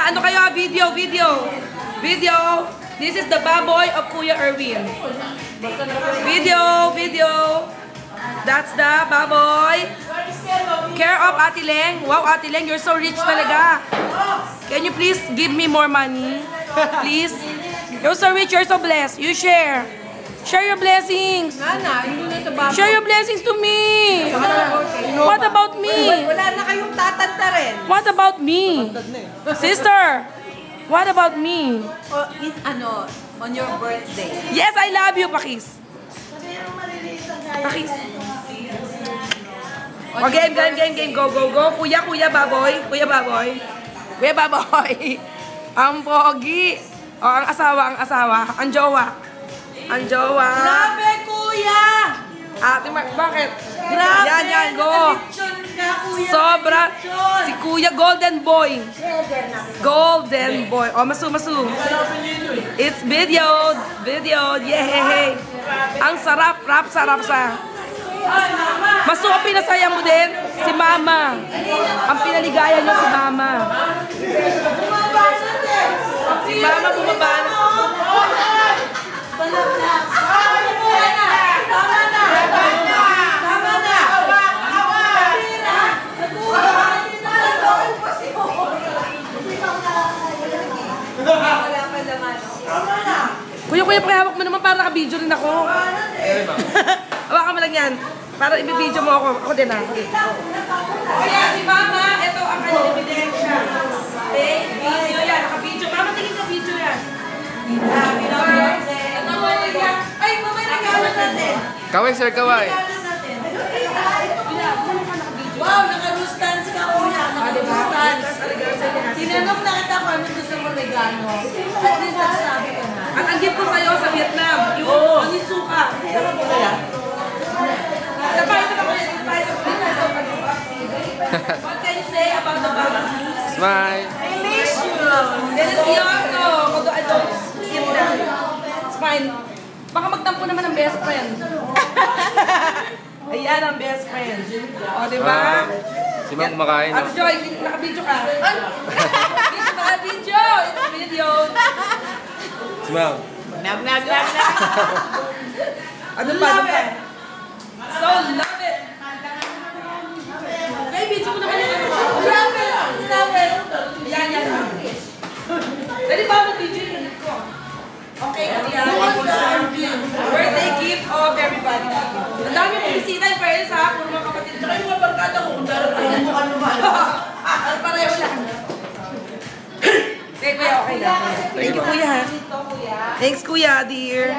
Ano kayo? Video. This is the baboy of Kuya Erwin. Video. That's the baboy. Care of Ate Leng. Wow, Ate Leng, you're so rich talaga. Can you please give me more money? Please. You're so rich, you're so blessed. You share. Share your blessings. Share your blessings to me. What about me? Wala na kayong tatanda rin. What about me? Sister, what about me? On your birthday. Yes, I love you, Pakis. Pakis. Oh, game. Go. Kuya, baboy. Ang pogi. Oh, ang asawa. Ang jowa. Grabe, kuya! Ate Mark, bakit? Grabe! Yan, go. Sobra. Si Kuya, golden boy. Oh, masu. It's video. Yay! Ang sarap, rap sa. Masu, ang pinasaya mo din? Si Mama. Ang pinaligaya niyo si Mama. Si Mama bumaba na. Kuya, pakihawak mo naman para naka-video rin ako. Hawakan mo lang yan. Para i-video mo ako. Ako din ha. Kaya si Mama, ito ang kanyang ebidensya. Video yan. Naka-video. Mama, tingin ka video yan. Happy birthday. Ay, mamay regalo natin. Kaway, sir, kaway. Wow, naka-rustans ka, kuya. Naka-rustans. Tinanong na kita kung ano gusto mo regalo. At least nagsabi ka na. At ang gift ko sa'yo sa Vietnam, yung Onitsuka. What can you say about the baby? Smile. I miss you. Delicioso. Although I don't eat that. It's fine. Baka magtampo naman ang best friend. Ayan ang best friend. O, diba? Si Mang kumakain. Ate Joy, naka-video ka. Naka-video. It's video. Si Mang. Nab. Ano pa? So, love it. Okay, video ko naman yung Love it. Yan. Pwede ba mag-video yung ganit ko? Okay, Kuya. Birthday gift of everybody. Ang dami mong bisita yung parents ha. Puro mga kapatid. Tsaka yung mga barkada ko. Kung darating mo pareho lang. Okay, Kuya, okay lang. Thank you, Kuya. Thanks, Kuya, dear.